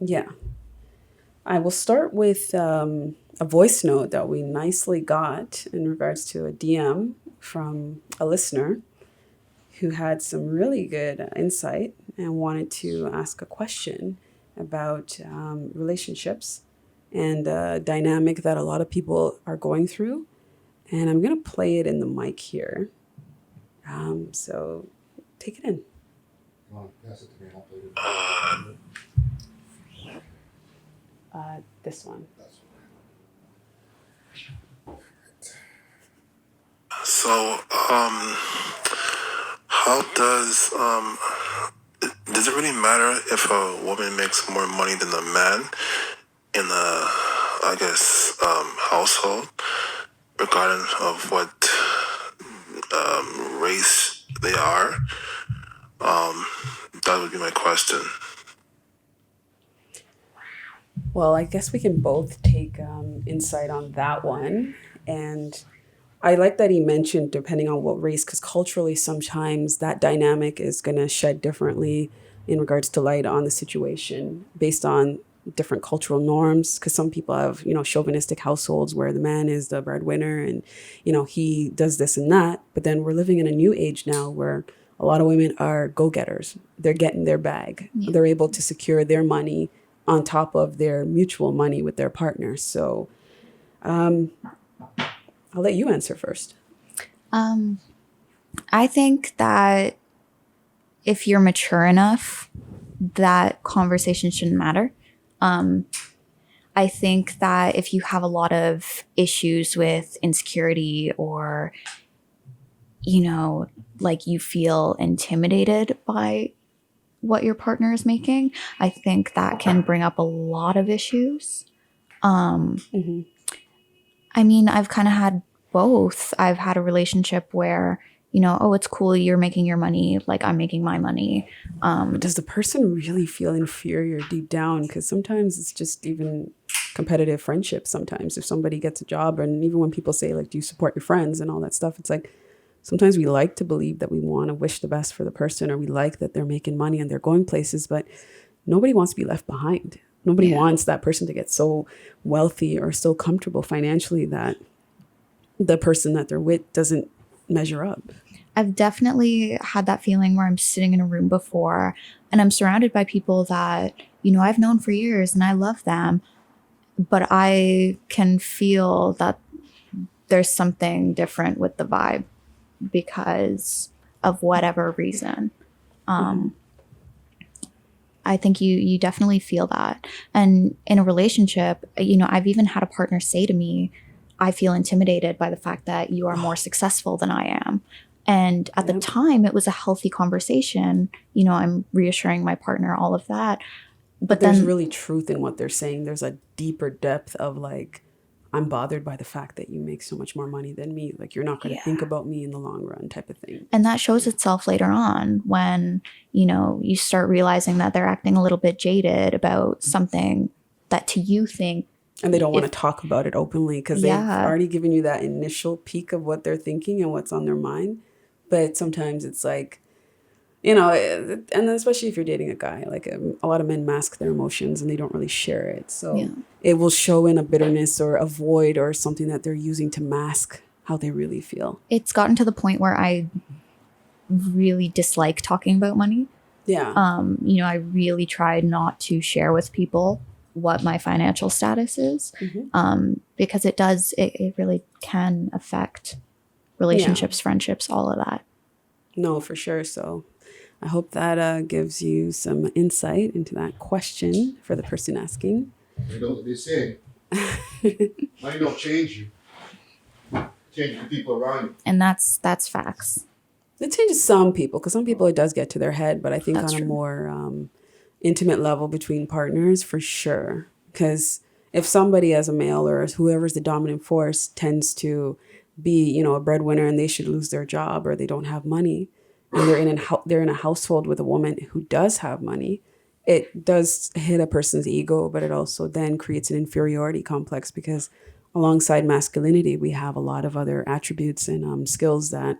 Yeah. I will start with a voice note that we nicely got in regards to a DM from a listener who had some really good insight and wanted to ask a question about relationships and a dynamic that a lot of people are going through. And I'm going to play it in the mic here. So take it in. Pass it to me. I'll play it. This one. So, how does it really matter if a woman makes more money than a man in a, I guess, household, regardless of what race they are? That would be my question. Well, I guess we can both take insight on that one. And I like that he mentioned depending on what race, because culturally, sometimes that dynamic is going to shed differently in regards to light on the situation based on different cultural norms. Because some people have, chauvinistic households where the man is the breadwinner and, he does this and that. But then we're living in a new age now where a lot of women are go-getters. They're getting their bag. Yeah. They're able to secure their money on top of their mutual money with their partner. So I'll let you answer first. I think that if you're mature enough, that conversation shouldn't matter. I think that if you have a lot of issues with insecurity or, like you feel intimidated by what your partner is making, I think that can bring up a lot of issues. I mean, I've kind of had both. I've had a relationship where, oh, it's cool, you're making your money, like I'm making my money. Does the person really feel inferior deep down? Because sometimes it's just even competitive friendship. Sometimes if somebody gets a job, and even when people say, like, do you support your friends and all that stuff, it's like, sometimes we like to believe that we want to wish the best for the person, or we like that they're making money and they're going places, but nobody wants to be left behind. Nobody wants that person to get so wealthy or so comfortable financially that the person that they're with doesn't measure up. I've definitely had that feeling where I'm sitting in a room before and I'm surrounded by people that, I've known for years and I love them, but I can feel that there's something different with the vibe because of whatever reason. I think you definitely feel that. And in a relationship, I've even had a partner say to me, I feel intimidated by the fact that you are more successful than I am. And at the time, it was a healthy conversation. I'm reassuring my partner, all of that. But there's really truth in what they're saying. There's a deeper depth of like, I'm bothered by the fact that you make so much more money than me. Like, you're not going to think about me in the long run type of thing. And that shows itself later on when, you start realizing that they're acting a little bit jaded about something that to you think. And they don't want to talk about it openly because they've already given you that initial peek of what they're thinking and what's on their mind. But sometimes it's like, and especially if you're dating a guy, like a lot of men mask their emotions and they don't really share it. So it will show in a bitterness or a void or something that they're using to mask how they really feel. It's gotten to the point where I really dislike talking about money. Yeah. I really try not to share with people what my financial status is, because it really can affect relationships, friendships, all of that. No, for sure. So I hope that gives you some insight into that question for the person asking. You know what they say. Money don't change you. Change the people around you. And that's facts. It changes some people, because some people it does get to their head, but I think That's on true. a more intimate level between partners, for sure. Because if somebody as a male or whoever's the dominant force tends to be, a breadwinner and they should lose their job or they don't have money, and they're in a household with a woman who does have money, it does hit a person's ego, but it also then creates an inferiority complex because alongside masculinity, we have a lot of other attributes and skills that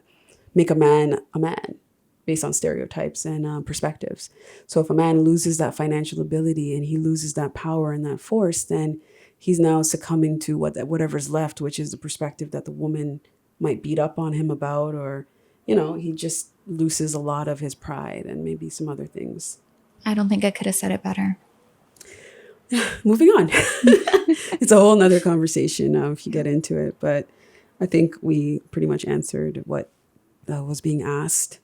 make a man a man. based on stereotypes and perspectives. So if a man loses that financial ability and he loses that power and that force, then he's now succumbing to whatever's left, which is the perspective that the woman might beat up on him about, or, he just loses a lot of his pride and maybe some other things. I don't think I could have said it better. Moving on. It's a whole nother conversation if you get into it, but I think we pretty much answered what was being asked.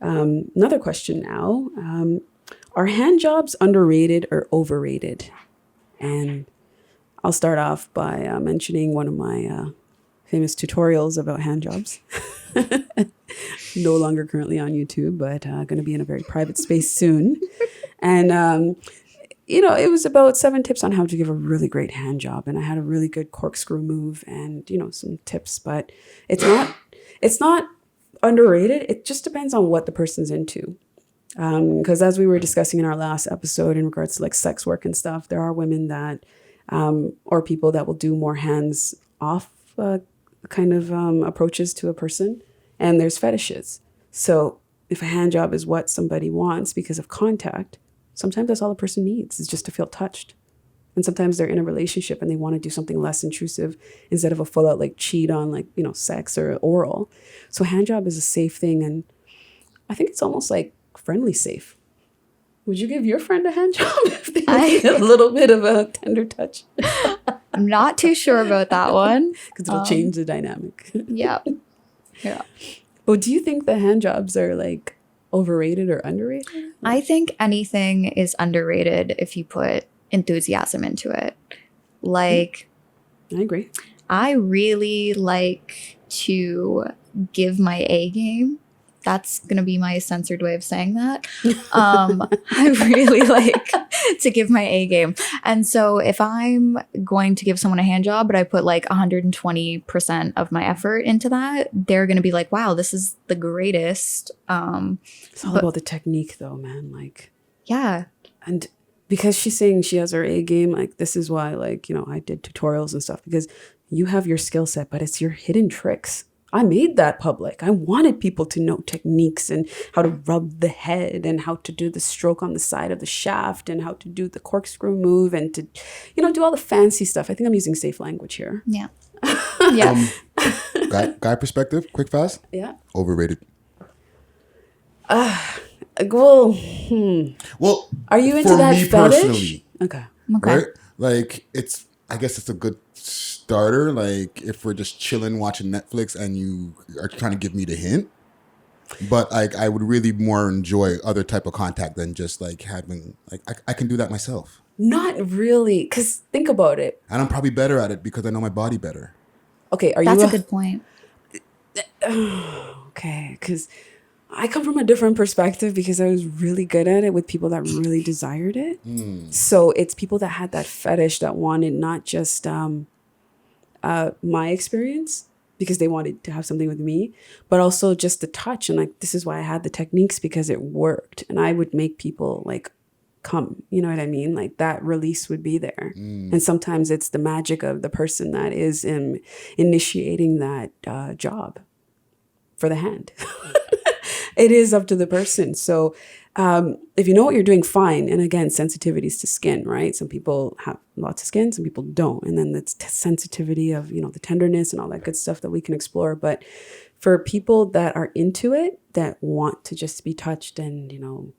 Another question now. Are hand jobs underrated or overrated? And I'll start off by mentioning one of my famous tutorials about hand jobs. No longer currently on YouTube, but going to be in a very private space soon. And, it was about 7 tips on how to give a really great hand job. And I had a really good corkscrew move and, some tips, but it's not underrated. It just depends on what the person's into. Because as we were discussing in our last episode in regards to like sex work and stuff, there are women that, or people that will do more hands off kind of approaches to a person, and there's fetishes. So if a hand job is what somebody wants because of contact, sometimes that's all a person needs, is just to feel touched. And sometimes they're in a relationship and they want to do something less intrusive instead of a full out like cheat on like, sex or oral. So hand job is a safe thing. And I think it's almost like friendly safe. Would you give your friend a hand job if they need a little bit of a tender touch? I'm not too sure about that one. Because it'll change the dynamic. Yeah. But do you think the hand jobs are like overrated or underrated? I think anything is underrated if you put enthusiasm into it. Like, I agree. I really like to give my A game. That's going to be my censored way of saying that. I really like to give my A game. And so if I'm going to give someone a hand job, but I put like 120% of my effort into that, they're going to be like, wow, this is the greatest. It's all about the technique though, man. Like, yeah. And because she's saying she has her A game, like this is why, like, I did tutorials and stuff, because you have your skill set, but it's your hidden tricks. I made that public. I wanted people to know techniques and how to rub the head and how to do the stroke on the side of the shaft and how to do the corkscrew move and to, do all the fancy stuff. I think I'm using safe language here. Yeah. Yeah. Guy perspective, quick, fast. Yeah. Overrated. Well, are you into that fetish? Personally, Okay. right? Like I guess it's a good starter. Like if we're just chilling watching Netflix and you are trying to give me the hint, but like I would really more enjoy other type of contact than just like having like I can do that myself. Not really, because think about it. And I'm probably better at it because I know my body better. Okay, That's a good point. Okay, because I come from a different perspective because I was really good at it with people that really desired it. So it's people that had that fetish that wanted not just my experience because they wanted to have something with me, but also just the touch. And like, this is why I had the techniques, because it worked. And I would make people like come, you know what I mean? Like that release would be there. And sometimes it's the magic of the person that is initiating that job for the hand. It is up to the person. So if you know what you're doing, fine. And again, sensitivities to skin, right? Some people have lots of skin, some people don't. And then it's sensitivity of, the tenderness and all that good stuff that we can explore. But for people that are into it, that want to just be touched and,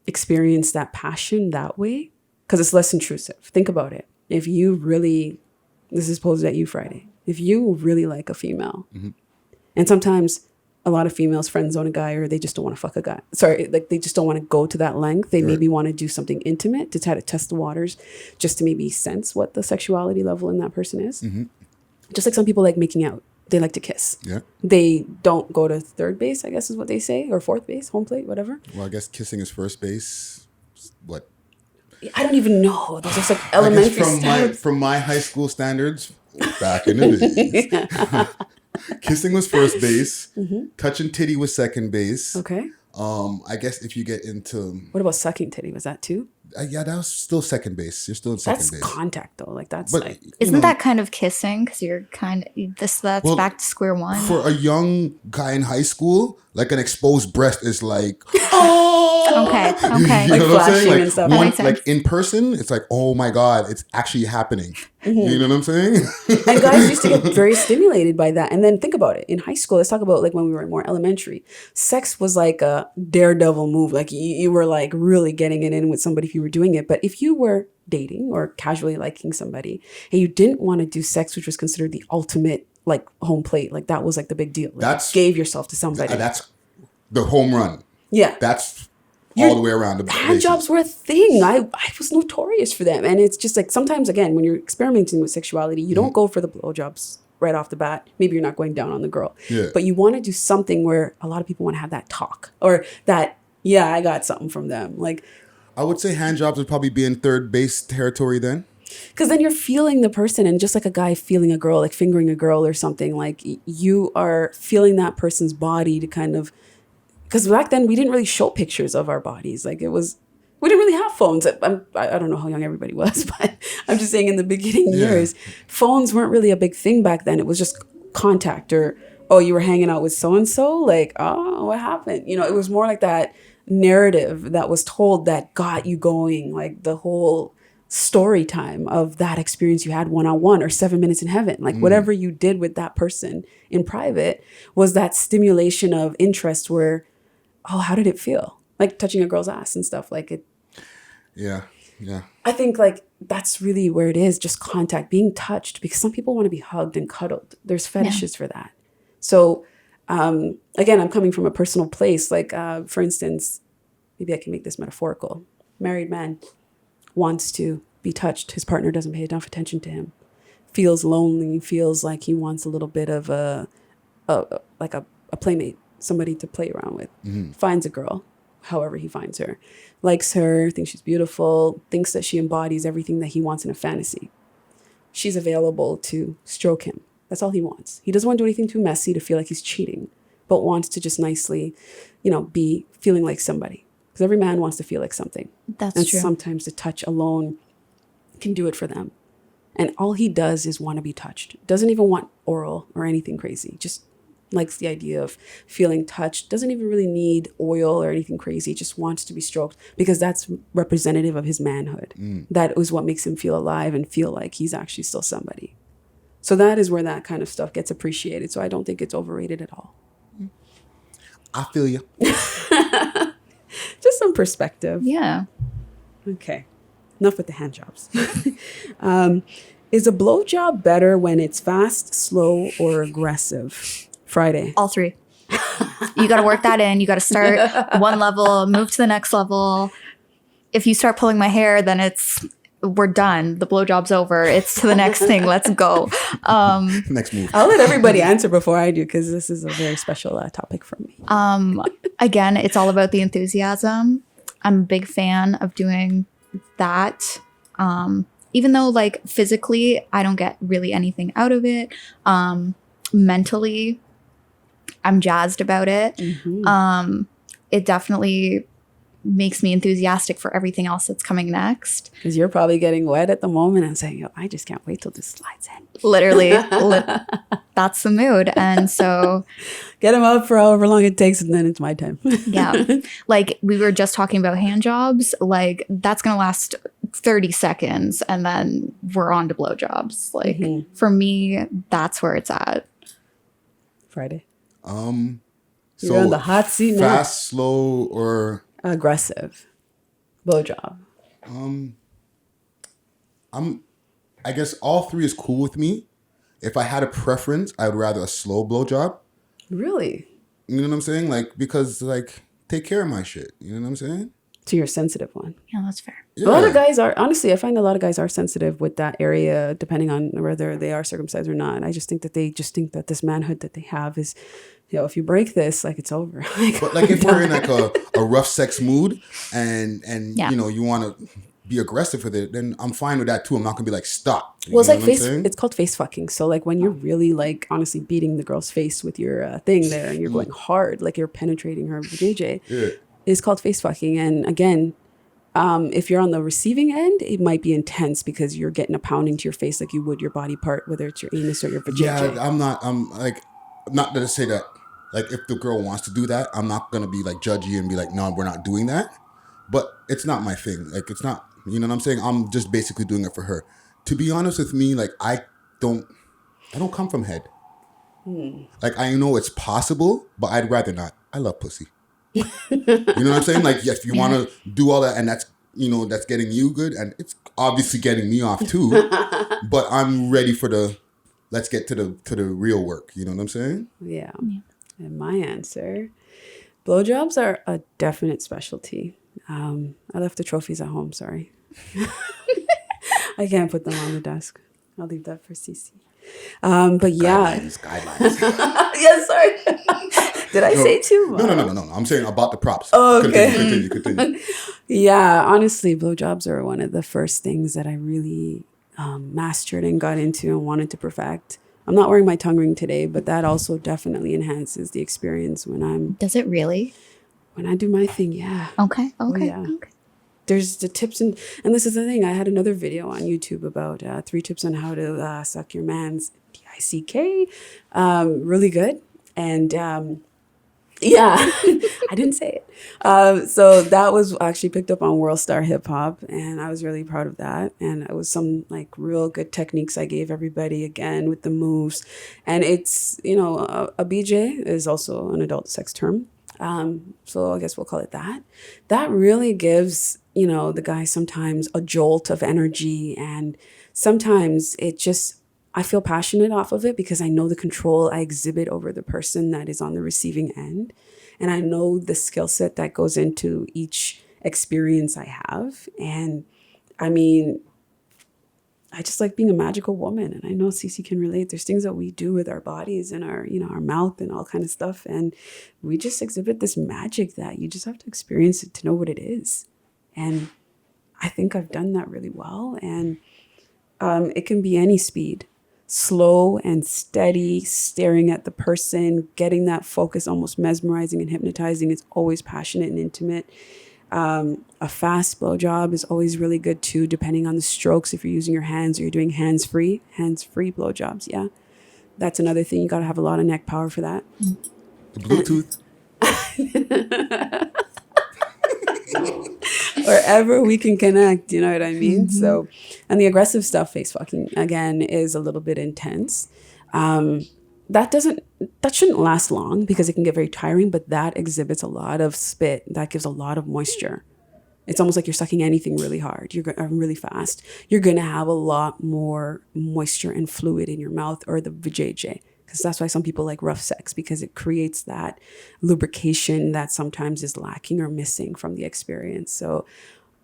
experience that passion that way, because it's less intrusive. Think about it. If you really, this is posed at you Friday, if you really like a female, and sometimes a lot of females friend zone a guy, or they just don't want to fuck a guy. Sorry, like they just don't want to go to that length. They maybe want to do something intimate to try to test the waters, just to maybe sense what the sexuality level in that person is. Just like some people like making out. They like to kiss. Yeah. They don't go to third base, I guess is what they say, or fourth base, home plate, whatever. Well, I guess kissing is first base. What? I don't even know. Those are just like elementary standards. From my high school standards, back in the days. Kissing was first base. Touching titty was second base. Okay. I guess if you get into... What about sucking titty? Was that too? Yeah, that was still second base. You're still in second That's base. contact though. Like that's But like Isn't that kind of kissing? Because you're kind of that's Well, back to square one. for a young guy in high school, like an exposed breast is like, oh, Okay. you Like know what I'm flashing saying? and stuff. That Like makes like sense. in person, it's like, oh my god, it's actually happening. You know what I'm saying? and guys used to get very stimulated by that. And then think about it. In high school, let's talk about like when we were more elementary. Sex was like a daredevil move. Like you were like really getting it in with somebody if you were doing it. But if you were dating or casually liking somebody and you didn't want to do sex, which was considered the ultimate like home plate, like that was like the big deal. Like, That's- you gave yourself to somebody. That's the home run. Yeah. That's all the way around. The Hand bases. jobs were a thing. I was notorious for them. And it's just like sometimes, again, when you're experimenting with sexuality, you don't go for the blowjobs right off the bat. Maybe you're not going down on the girl. Yeah. But you want to do something where a lot of people want to have that talk or that, yeah, I got something from them. Like, I would say hand jobs would probably be in third base territory then. because then you're feeling the person, and just like a guy feeling a girl, like fingering a girl or something, like you are feeling that person's body to kind of, because back then we didn't really show pictures of our bodies. Like we didn't really have phones. I don't know how young everybody was, but I'm just saying in the beginning years, phones weren't really a big thing back then. It was just contact or, oh, you were hanging out with so-and-so, like, oh, what happened? You know, it was more like that narrative that was told that got you going, like the whole story time of that experience you had one-on-one or 7 minutes in heaven, like whatever you did with that person in private was that stimulation of interest where, oh, how did it feel? Like touching a girl's ass and stuff like it. Yeah. I think like that's really where it is, just contact, being touched, because some people want to be hugged and cuddled. There's fetishes for that. So again, I'm coming from a personal place. Like, for instance, maybe I can make this metaphorical. Married man wants to be touched. His partner doesn't pay enough attention to him. Feels lonely. Feels like he wants a little bit of a playmate, somebody to play around with. Finds a girl, however he finds her, likes her, thinks she's beautiful, thinks that she embodies everything that he wants in a fantasy. She's available to stroke him. That's all he wants. He doesn't want to do anything too messy to feel like he's cheating, but wants to just nicely, be feeling like somebody. Because every man wants to feel like something. That's and true. sometimes the touch alone can do it for them. And all he does is want to be touched. Doesn't even want oral or anything crazy. Just likes the idea of feeling touched. Doesn't even really need oil or anything crazy. Just wants to be stroked because that's representative of his manhood. That is what makes him feel alive and feel like he's actually still somebody. So that is where that kind of stuff gets appreciated. So I don't think it's overrated at all. I feel you. Just some perspective. Yeah. Okay. Enough with the hand jobs. Is a blowjob better when it's fast, slow, or aggressive? Friday. All three. You got to work that in. You got to start one level, move to the next level. If you start pulling my hair, then we're done. The blowjob's over. It's to the next thing. Let's go. Next move. I'll let everybody answer before I do because this is a very special topic for me. Again, it's all about the enthusiasm. I'm a big fan of doing that. Even though like physically, I don't get really anything out of it. Mentally, I'm jazzed about it. It definitely makes me enthusiastic for everything else that's coming next. Because you're probably getting wet at the moment and saying, "Yo, I just can't wait till this slides in." Literally, that's the mood. And so, Get them up for however long it takes, and then it's my time. yeah, like we were just talking about hand jobs, like that's going to last 30 seconds and then we're on to blowjobs. Like for me, that's where it's at. Friday. So You're on the hot seat now. fast, slow, or Aggressive. Blowjob. I guess all three is cool with me. If I had a preference, I would rather a slow blowjob. Really? You know what I'm saying? Like, because like take care of my shit. You know what I'm saying? To your sensitive one. Yeah, that's fair. Yeah. A lot of guys are, honestly, I find a lot of guys are sensitive with that area, depending on whether they are circumcised or not. I just think that they just think that this manhood that they have is, if you break this, like it's over. But like if we're in like a rough sex mood and Yeah. you want to be aggressive with it, then I'm fine with that too. I'm not gonna be like stop. Well, it's You like know what I'm face. saying? It's called face fucking. So like when you're really like honestly beating the girl's face with your thing there, and you're going hard, like you're penetrating her JJ, Yeah. it's called face fucking. And again, If you're on the receiving end, it might be intense because you're getting a pounding to your face like you would your body part, whether it's your anus or your vajayjay. Yeah, I'm not gonna say that. Like, if the girl wants to do that, I'm not gonna be like judgy and be like, no, we're not doing that. But it's not my thing. Like, it's not. You know what I'm saying? I'm just basically doing it for her. To be honest with me, like, I don't come from head. Like, I know it's possible, but I'd rather not. I love pussy. You know what I'm saying? Like, yes, you want to do all that, and that's that's getting you good, and it's obviously getting me off too. But I'm ready for let's get to the real work. You know what I'm saying? Yeah. And my answer, blowjobs are a definite specialty. I left the trophies at home. Sorry, I can't put them on the desk. I'll leave that for Cece. But yeah, Guidelines. yeah. Sorry, did I say too much? No. I'm saying about the props. Oh, okay. Continue. Yeah, honestly, blowjobs are one of the first things that I really mastered and got into and wanted to perfect. I'm not wearing my tongue ring today, but that also definitely enhances the experience Does it really? when I do my thing. Yeah. Okay. Yeah. Okay. There's the tips and this is the thing. I had another video on YouTube about 3 tips on how to suck your man's dick. Really good. And yeah, I didn't say it. So that was actually picked up on World Star Hip Hop, and I was really proud of that. And it was some like real good techniques I gave everybody again with the moves. And it's, a BJ is also an adult sex term. So I guess we'll call it that. That really gives, the guy sometimes a jolt of energy. And sometimes I feel passionate off of it because I know the control I exhibit over the person that is on the receiving end. And I know the skill set that goes into each experience I have. And I mean, I just like being a magical woman. And I know Cece can relate. There's things that we do with our bodies and our mouth and all kind of stuff. And we just exhibit this magic that you just have to experience it to know what it is. And I think I've done that really well. And it can be any speed. Slow and steady, staring at the person, getting that focus, almost mesmerizing and hypnotizing. It's always passionate and intimate. A fast blowjob is always really good too, depending on the strokes. If you're using your hands or you're doing hands-free blowjobs. Yeah, that's another thing. You got to have a lot of neck power for that. The Bluetooth. Wherever we can connect, you know what I mean? Mm-hmm. So, and the aggressive stuff, face fucking, again, is a little bit intense. That shouldn't last long because it can get very tiring, but that exhibits a lot of spit. That gives a lot of moisture. It's almost like you're sucking anything really hard. Really fast. You're going to have a lot more moisture and fluid in your mouth or the vajayjay. Because that's why some people like rough sex, because it creates that lubrication that sometimes is lacking or missing from the experience. So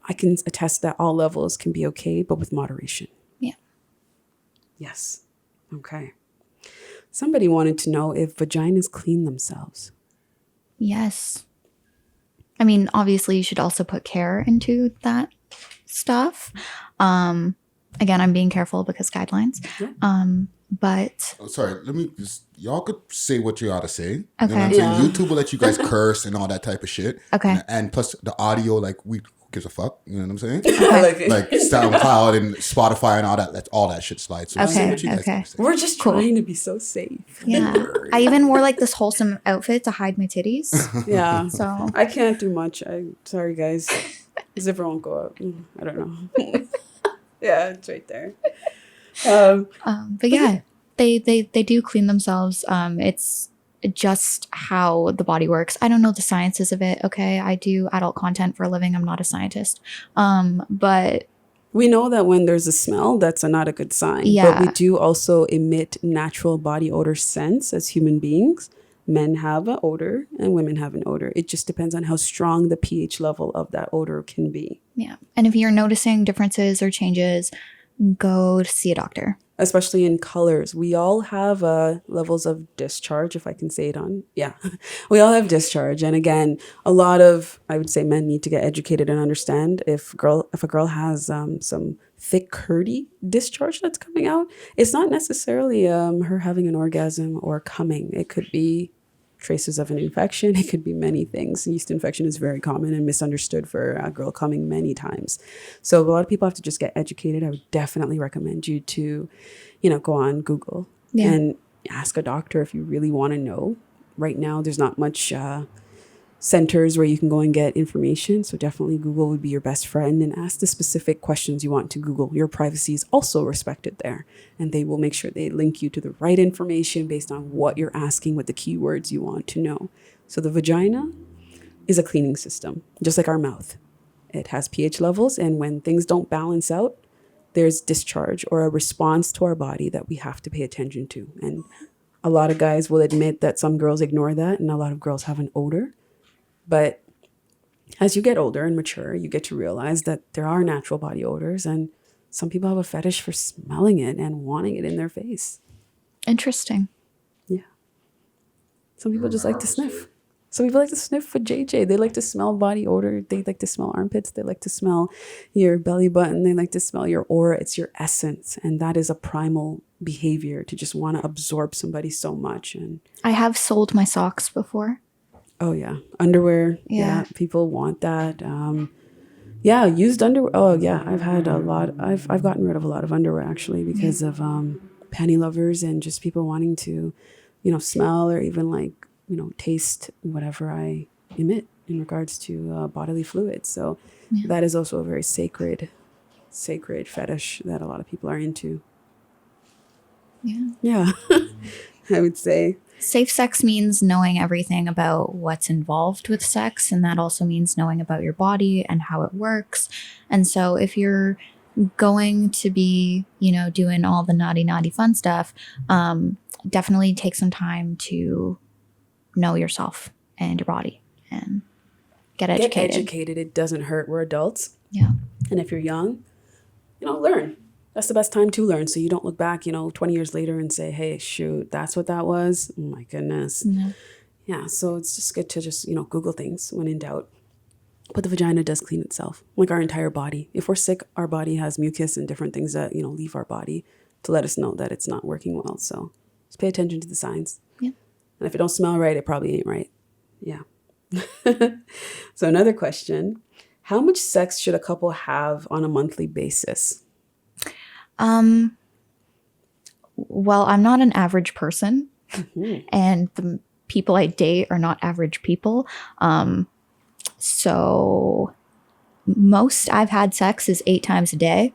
I can attest that all levels can be okay, but with moderation. Yeah. Yes. Okay. Somebody wanted to know if vaginas clean themselves. Yes. I mean, obviously you should also put care into that stuff. Again, I'm being careful because guidelines. Yeah. But sorry, let me just, y'all could say what you ought to say. Okay. You know what I'm saying? YouTube will let you guys curse and all that type of shit. Okay. And plus the audio, like, who gives a fuck? You know what I'm saying? Okay. Like SoundCloud and Spotify and all that shit slides. So okay. what you guys Okay. We're just trying to be so safe. Yeah. I even wore like this wholesome outfit to hide my titties. Yeah. So I can't do much. Sorry guys. Zipper won't go up. I don't know. Yeah, it's right there. But yeah, they do clean themselves. It's just how the body works. I don't know the sciences of it. Okay. I do adult content for a living. I'm not a scientist. But we know that when there's a smell, that's not a good sign. Yeah. But we do also emit natural body odor scents as human beings. Men have an odor and women have an odor. It just depends on how strong the pH level of that odor can be. Yeah. And if you're noticing differences or changes, go see a doctor. Especially in colors. We all have levels of discharge, if I can say it on. Yeah, we all have discharge. And again, a lot of, I would say, men need to get educated and understand if a girl has some thick, curdy discharge that's coming out, it's not necessarily her having an orgasm or coming. It could be traces of an infection. It could be many things. Yeast infection is very common and misunderstood for a girl coming many times. So a lot of people have to just get educated. I would definitely recommend you to, go on Google and ask a doctor if you really want to know. Right now, there's not much centers where you can go and get information. So definitely Google would be your best friend, and ask the specific questions you want to Google. Your privacy is also respected there, and they will make sure they link you to the right information based on what you're asking with the keywords you want to know. So the vagina is a cleaning system, just like our mouth. It has pH levels, and when things don't balance out, there's discharge or a response to our body that we have to pay attention to. And a lot of guys will admit that some girls ignore that, and a lot of girls have an odor. But as you get older and mature, you get to realize that there are natural body odors, and some people have a fetish for smelling it and wanting it in their face. Interesting. Yeah. Some people just like to sniff. Some people like to sniff with JJ. They like to smell body odor. They like to smell armpits. They like to smell your belly button. They like to smell your aura. It's your essence. And that is a primal behavior, to just want to absorb somebody so much. And I have sold my socks before. oh yeah, underwear. Yeah, people want that. Used underwear. Oh yeah, I've had a lot. I've gotten rid of a lot of underwear actually because of panty lovers and just people wanting to, smell or even taste whatever I emit in regards to bodily fluids. So that is also a very sacred fetish that a lot of people are into. Yeah, I would say. Safe sex means knowing everything about what's involved with sex, and that also means knowing about your body and how it works. And so if you're going to be, doing all the naughty fun stuff, definitely take some time to know yourself and your body and get educated. Get educated. It doesn't hurt. We're adults. Yeah. And if you're young, learn. That's the best time to learn. So you don't look back, 20 years later and say, hey, shoot, that's what that was. Oh my goodness. No. Yeah. So it's just good to just, Google things when in doubt. But the vagina does clean itself, like our entire body. If we're sick, our body has mucus and different things that, leave our body to let us know that it's not working well. So just pay attention to the signs. Yeah. And if it don't smell right, it probably ain't right. Yeah. So another question, how much sex should a couple have on a monthly basis? Well, I'm not an average person, and the people I date are not average people. So most I've had sex is 8 times a day.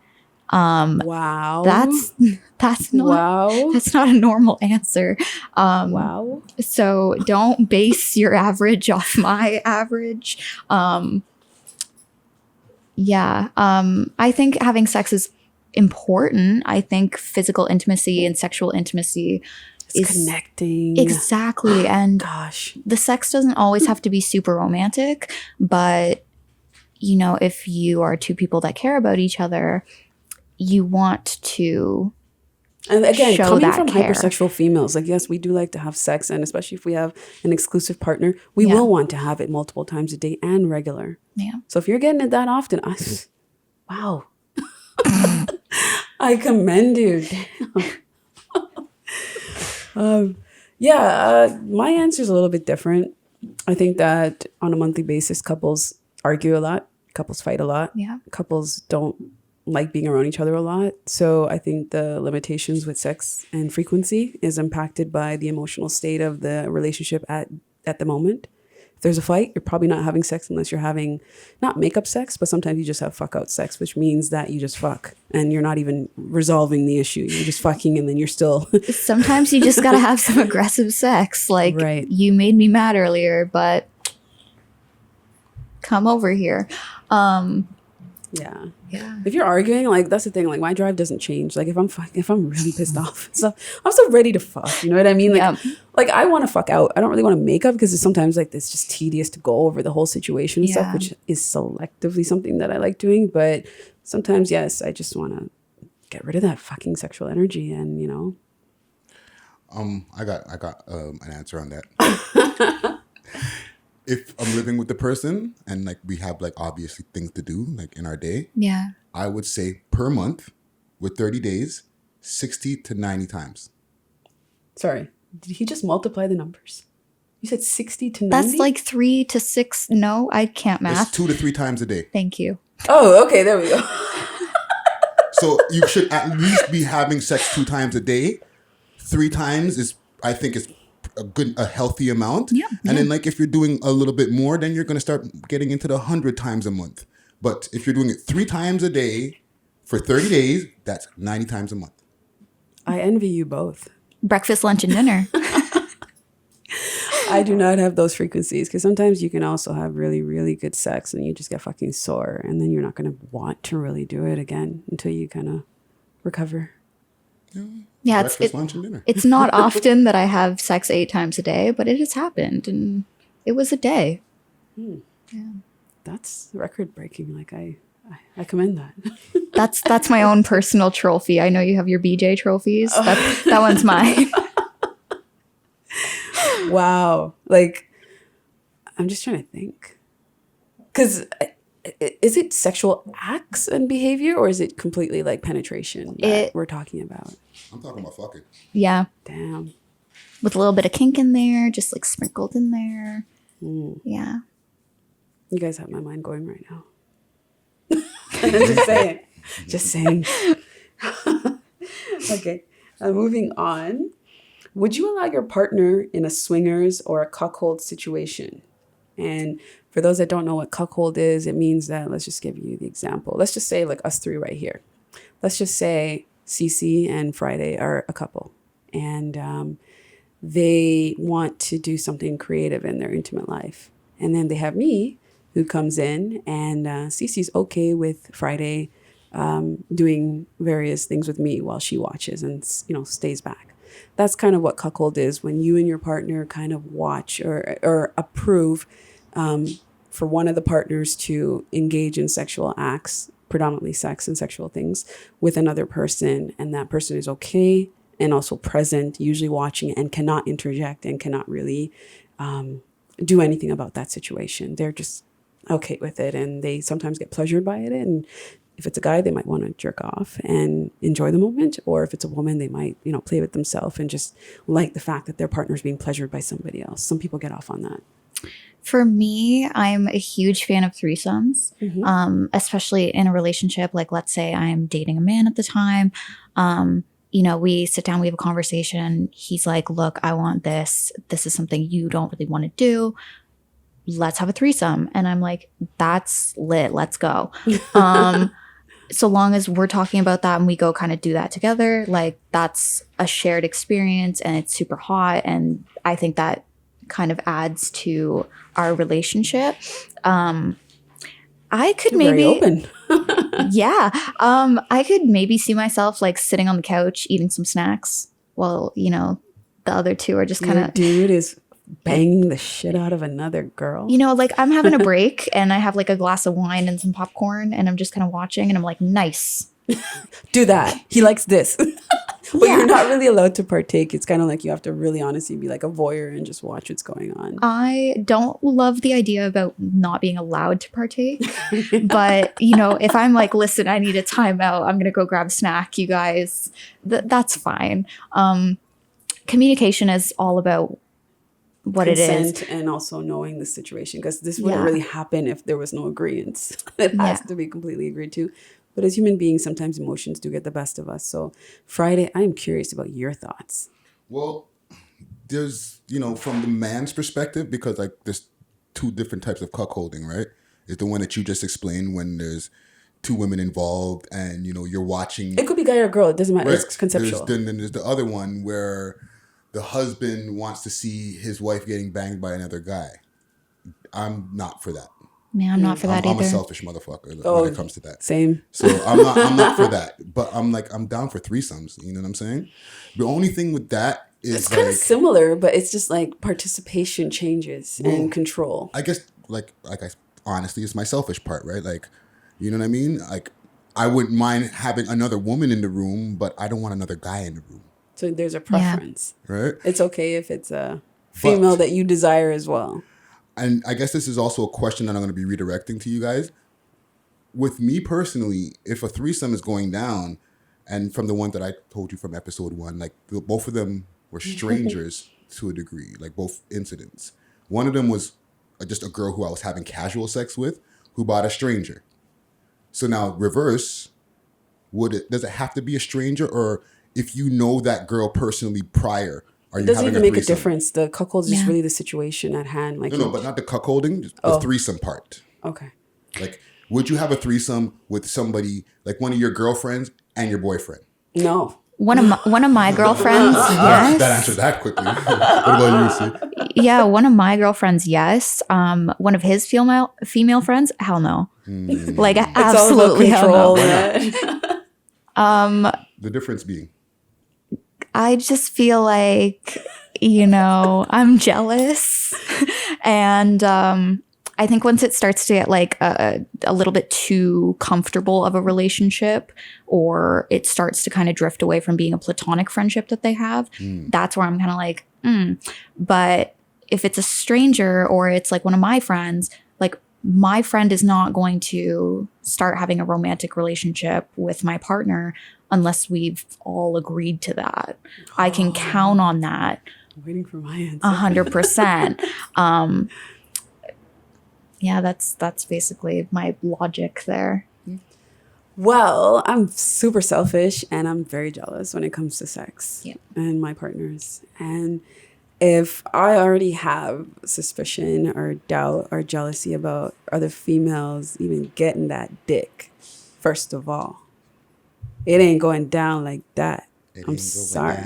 Wow. That's not a normal answer. Wow. So don't base your average off my average. I think having sex is important. I think physical intimacy and sexual intimacy is connecting. Exactly. And gosh, the sex doesn't always have to be super romantic, but if you are two people that care about each other, you want to and again, show coming that from care. hypersexual females, yes, we do like to have sex, and especially if we have an exclusive partner, we will want to have it multiple times a day and regular. Yeah. So if you're getting it that often, wow. I commend you. My answer is a little bit different. I think that on a monthly basis, couples argue a lot. Couples fight a lot. Yeah. Couples don't like being around each other a lot. So I think the limitations with sex and frequency is impacted by the emotional state of the relationship at the moment. If there's a fight, you're probably not having sex unless you're having not makeup sex, but sometimes you just have fuck out sex, which means that you just fuck and you're not even resolving the issue. You're just fucking and then you're still. Sometimes you just got to have some aggressive sex. Like, right. You made me mad earlier, but come over here. Yeah. Yeah. If you're arguing, that's the thing. My drive doesn't change. If I'm really pissed off, so I'm still ready to fuck. You know what I mean? I want to fuck out. I don't really want to make up because it's sometimes it's just tedious to go over the whole situation and stuff, which is selectively something that I like doing. But sometimes, yes, I just want to get rid of that fucking sexual energy and, I got an answer on that. If I'm living with the person and we have obviously things to do in our day, I would say per month with 30 days, 60 to 90 times. Sorry, did he just multiply the numbers? You said 60 to 90? That's like 3 to 6. No, I can't It's math. 2 to 3 times a day. Thank you. Oh, okay, there we go. So you should at least be having sex 2 times a day. 3 times is, I think, is a healthy amount. Yeah. And then like if you're doing a little bit more, then you're going to start getting into the 100 times a month. But if you're doing it 3 times a day for 30 days, that's 90 times a month. I envy you both. Breakfast, lunch, and dinner. I do not have those frequencies because sometimes you can also have really, really good sex and you just get fucking sore and then you're not going to want to really do it again until you kind of recover. Yeah, Breakfast, lunch, and dinner. it's not often that I have sex 8 times a day, but it has happened, and it was a day. Yeah. That's record breaking. Like I commend that. That's my own personal trophy. I know you have your BJ trophies. That one's mine. Wow. Like, I'm just trying to think. Because is it sexual acts and behavior or is it completely like penetration that we're talking about? I'm talking about fucking. Yeah, Damn. with a little bit of kink in there, just like sprinkled in there. Yeah. You guys have my mind going right now. Just saying. Just saying. Okay. Moving on. Would you allow your partner in a swingers or a cuckold situation? And for those that don't know what cuckold is, it means that, let's just give you the example. Let's just say like us 3 right here. Let's just say Cece and Friday are a couple. And they want to do something creative in their intimate life. And then they have me who comes in and Cece's okay with Friday doing various things with me while she watches and, stays back. That's kind of what cuckold is, when you and your partner kind of watch or approve for one of the partners to engage in sexual acts, predominantly sex and sexual things, with another person. And that person is okay and also present, usually watching, and cannot interject and cannot really do anything about that situation. They're just okay with it. And they sometimes get pleasured by it. And if it's a guy, they might want to jerk off and enjoy the moment. Or if it's a woman, they might, play with themselves and just like the fact that their partner's being pleasured by somebody else. Some people get off on that. For me, I'm a huge fan of threesomes, especially in a relationship. Like, let's say I'm dating a man at the time. We sit down, we have a conversation. He's like, look, I want this. This is something you don't really want to do. Let's have a threesome. And I'm like, that's lit. Let's go. So long as we're talking about that and we go kind of do that together, like that's a shared experience and it's super hot. And I think that kind of adds to our relationship. I could You're maybe very open. yeah. I could maybe see myself like sitting on the couch eating some snacks while, the other two are just kind Your of dude is banging the shit out of another girl. like I'm having a break and I have like a glass of wine and some popcorn and I'm just kind of watching and I'm like, nice. Do that. He likes this. But you're not really allowed to partake. It's kind of like you have to really honestly be like a voyeur and just watch what's going on. I don't love the idea about not being allowed to partake. But, if I'm like, listen, I need a timeout. I'm going to go grab a snack, you guys. That's fine. Communication is all about what Consent it is. and also knowing the situation, because this wouldn't really happen if there was no agreement. It has to be completely agreed to. But as human beings, sometimes emotions do get the best of us. So Friday, I'm curious about your thoughts. Well, there's, from the man's perspective, because like there's 2 different types of cuckolding, right? Is the one that you just explained when there's 2 women involved and, you're watching. It could be guy or girl. It doesn't matter. Right. It's conceptual. Then there's the other one where the husband wants to see his wife getting banged by another guy. I'm not for that. Man, I'm not for that I'm either. a selfish motherfucker when it comes to that. Same. So I'm not for that. But I'm down for threesomes. You know what I'm saying? The only thing with that is It's kind of similar, but it's just like participation changes and control. I guess honestly, it's my selfish part, right? Like, you know what I mean? Like, I wouldn't mind having another woman in the room, but I don't want another guy in the room. So there's a preference. Right? It's okay if it's a female that you desire as well. And I guess this is also a question that I'm going to be redirecting to you guys. With me personally, if a threesome is going down, and from the one that I told you from episode 1, like both of them were strangers, to a degree, like both incidents. One of them was just a girl who I was having casual sex with who bought a stranger. So now reverse, does it have to be a stranger, or if you know that girl personally prior, are It you doesn't having even a make a threesome? difference. The cuckold is just Yeah. really the situation at hand. Like No, but not the cuckolding, just the threesome part. Okay. Like, would you have a threesome with somebody, like one of your girlfriends and your boyfriend? No. One of my girlfriends, yes. That answered that quickly. What about you, C? Yeah, one of my girlfriends, yes. One of his female friends, hell no. Like It's absolutely all hell about no. control. The difference being? I just feel like, I'm jealous. And I think once it starts to get like a little bit too comfortable of a relationship, or it starts to kind of drift away from being a platonic friendship that they have, that's where I'm kind of like, But if it's a stranger or it's like one of my friends, like my friend is not going to start having a romantic relationship with my partner unless we've all agreed to that. I can count on that. I'm waiting for my answer. 100%. Yeah, that's basically my logic there. Well, I'm super selfish and I'm very jealous when it comes to sex and my partners. And if I already have suspicion or doubt or jealousy about other females even getting that dick, first of all, it ain't going down like that. I'm sorry.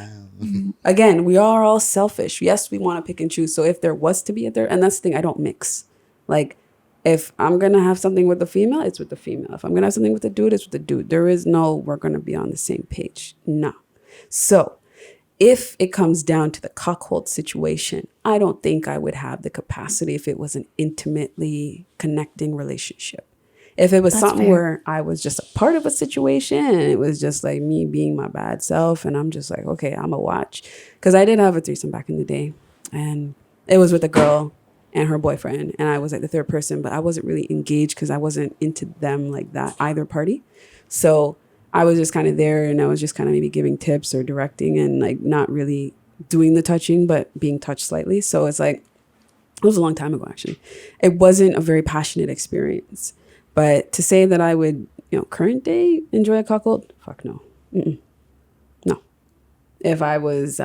Again, we are all selfish. Yes, we want to pick and choose. So if there was to be a third, and that's the thing, I don't mix. Like, if I'm going to have something with the female, it's with the female. If I'm going to have something with the dude, it's with the dude. There is no, we're going to be on the same page. No. So if it comes down to the cuckold situation, I don't think I would have the capacity if it was an intimately connecting relationship. If it was something where I was just a part of a situation and it was just like me being my bad self and I'm just like, okay, I'm a watch. Because I did have a threesome back in the day and it was with a girl and her boyfriend, and I was like the third person, but I wasn't really engaged because I wasn't into them like that, either party. So I was just kind of there, and I was just kind of maybe giving tips or directing and like not really doing the touching, but being touched slightly. So it's like, it was a long time ago, actually. It wasn't a very passionate experience. But to say that I would, current day enjoy a cuckold, fuck no. No. If I was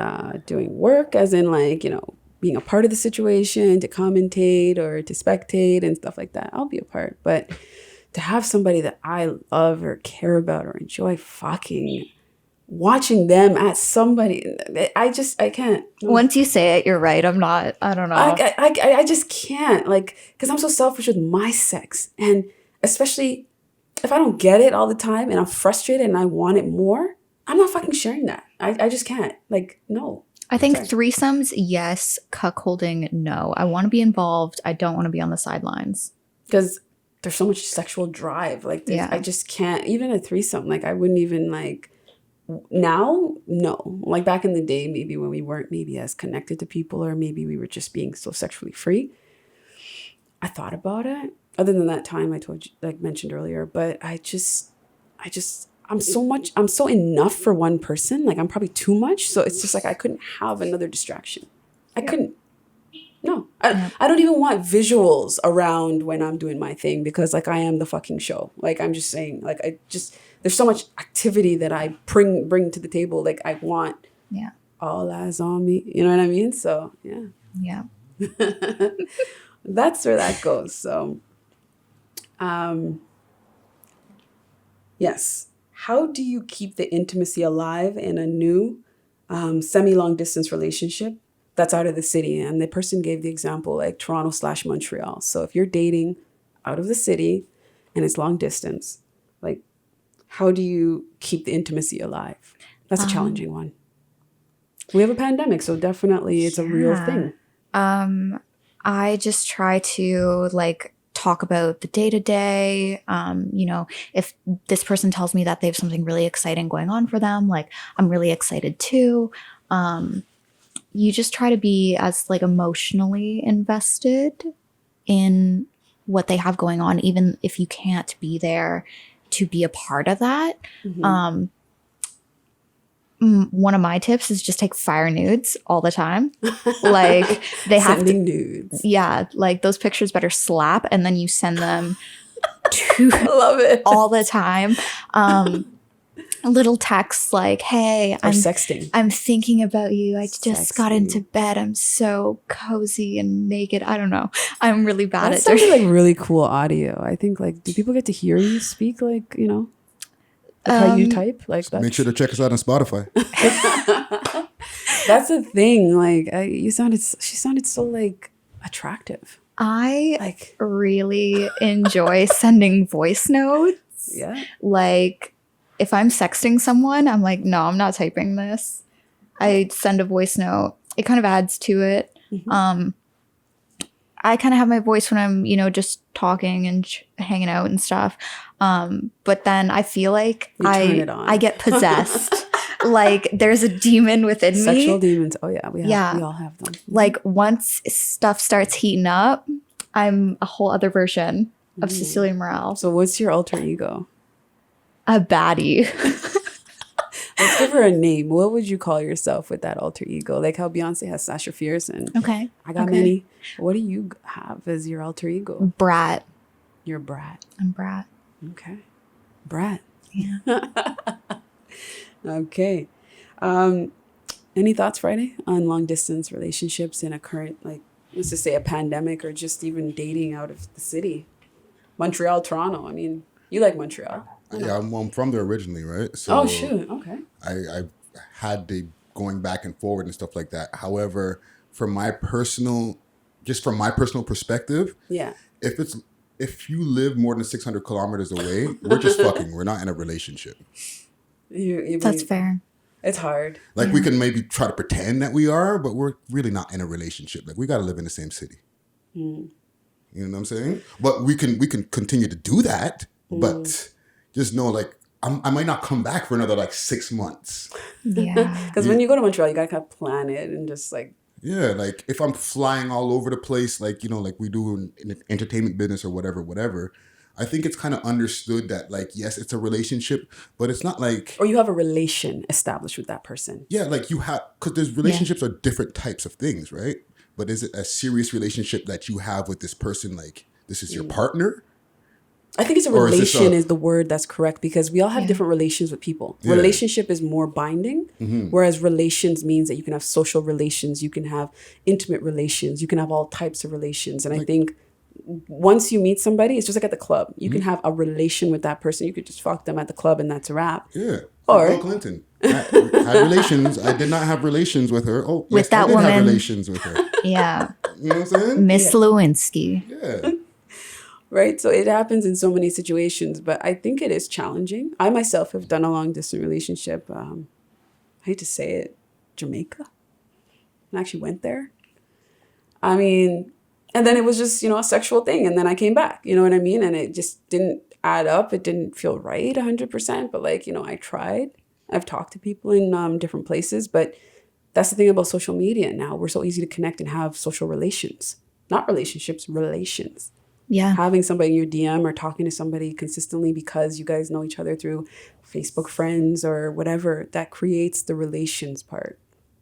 doing work as in like, being a part of the situation, to commentate or to spectate and stuff like that, I'll be a part. But to have somebody that I love or care about or enjoy fucking, watching them at somebody, I can't. Once you say it, you're right. I don't know. I just can't, like, because I'm so selfish with my sex. And especially if I don't get it all the time and I'm frustrated and I want it more, I'm not fucking sharing that. I just can't. Like, no. I think threesomes, yes. Cuckolding, no. I want to be involved. I don't want to be on the sidelines. Because there's so much sexual drive. Like, I just can't. Even a threesome, like, I wouldn't even, like, now, no. Like, back in the day, maybe when we weren't maybe as connected to people or maybe we were just being so sexually free, I thought about it. Other than that time I told you, like, mentioned earlier. But I'm so enough for one person. Like, I'm probably too much. So it's just like I couldn't have another distraction. I couldn't. No. I don't even want visuals around when I'm doing my thing because, like, I am the fucking show. Like, I'm just saying, like, there's so much activity that I bring to the table. Like, I want all eyes on me. You know what I mean? So, yeah. Yeah. That's where that goes. So, yes. How do you keep the intimacy alive in a new semi-long distance relationship that's out of the city? And the person gave the example like Toronto/Montreal. So if you're dating out of the city and it's long distance, like, how do you keep the intimacy alive? That's a challenging one. We have a pandemic, so definitely it's a real thing. I just try to, like, talk about the day-to-day. If this person tells me that they have something really exciting going on for them, like, I'm really excited too. You just try to be as, like, emotionally invested in what they have going on, even if you can't be there to be a part of that. one of my tips is just take fire nudes all the time. Like they have Sending nudes. yeah, like those pictures better slap, and then you send them to I love it. all the time. Little texts like, "Hey, Or sexting. I'm thinking about you. I just got Sexting. into bed. I'm so cozy and naked." I don't know. I'm really bad That at sounded dirty. like really cool audio. I think like, do people get to hear you speak like, you know, like how you type? Like that. Make sure to check us out on Spotify. That's the thing. Like she sounded so like attractive. I Like, really enjoy sending voice notes. yeah. Like, if I'm sexting someone, I'm like, no, I'm not typing this. I send a voice note. It kind of adds to it. I kind of have my voice when I'm, just talking and hanging out and stuff. But then I feel like You turn it on. I get possessed. Like there's a demon within me. Sexual demons. Oh yeah, we Yeah. all have them. Like once stuff starts heating up, I'm a whole other version of Cecilia Morel. So what's your alter ego? A baddie. Let's give her a name. What would you call yourself with that alter ego? Like how Beyonce has Sasha Fierce and Okay. I got Okay. many. What do you have as your alter ego? Brat. You're Brat. I'm Brat. Okay. Brat. Yeah. Okay. Any thoughts, Friday, on long distance relationships in a current, like, let's just say a pandemic or just even dating out of the city? Montreal, Toronto. I mean, you like Montreal. Yeah, I'm from there originally, right? So Oh, shoot. Okay. I've had the going back and forward and stuff like that. However, from my personal perspective, Yeah. if you live more than 600 kilometers away, we're just fucking. We're not in a relationship. That's fair. It's hard. Like we can maybe try to pretend that we are, but we're really not in a relationship. Like we got to live in the same city. You know what I'm saying? But we can continue to do that. But just know, like I might not come back for another like 6 months. Yeah. Because when you go to Montreal, you got to kind of plan it and just like, Yeah, like if I'm flying all over the place, like like we do in the entertainment business or whatever. I think it's kind of understood that, like, yes, it's a relationship, but it's not like... Or you have a relation established with that person. Yeah, like you have... Because there's relationships are different types of things, right? But is it a serious relationship that you have with this person, like, this is your partner? I think it's a Or is this relation is the word that's correct because we all have Yeah. different relations with people. Yeah. Relationship is more binding, whereas relations means that you can have social relations, you can have intimate relations, you can have all types of relations. And I think... once you meet somebody, it's just like at the club. You can have a relation with that person. You could just fuck them at the club and that's a wrap. Yeah. Or- Bill Clinton. I had relations. I did not have relations with her. Oh, With yes, that I did have woman. relations with her. Yeah. You know what I'm saying? Miss Lewinsky. Yeah. Right? So it happens in so many situations, but I think it is challenging. I myself have done a long distance relationship. I hate to say it, Jamaica. I actually went there. I mean... And then it was just, a sexual thing. And then I came back, you know what I mean? And it just didn't add up. It didn't feel right 100%. But I tried. I've talked to people in different places. But that's the thing about social media now. We're so easy to connect and have social relations. Not relationships, relations. Yeah. Having somebody in your DM or talking to somebody consistently because you guys know each other through Facebook friends or whatever, that creates the relations part.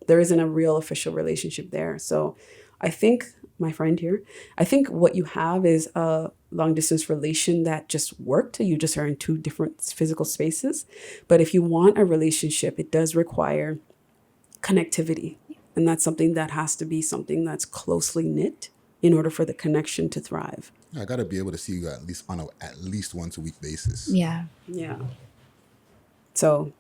There isn't a real official relationship there. So I think... my friend here, I think what you have is a long distance relation that just worked. You just are in two different physical spaces. But if you want a relationship, it does require connectivity. And that's something that has to be something that's closely knit in order for the connection to thrive. I got to be able to see you at least on at least once a week basis. Yeah. Yeah. So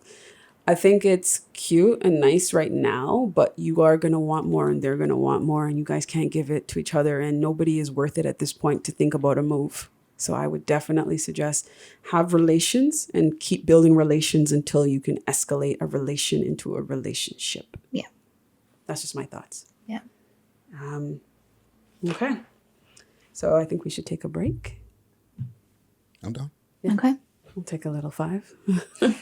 I think it's cute and nice right now, but you are going to want more and they're going to want more and you guys can't give it to each other and nobody is worth it at this point to think about a move. So I would definitely suggest have relations and keep building relations until you can escalate a relation into a relationship. Yeah. That's just my thoughts. Yeah. Okay. So I think we should take a break. I'm done. Okay. We'll take a little 5. Hey.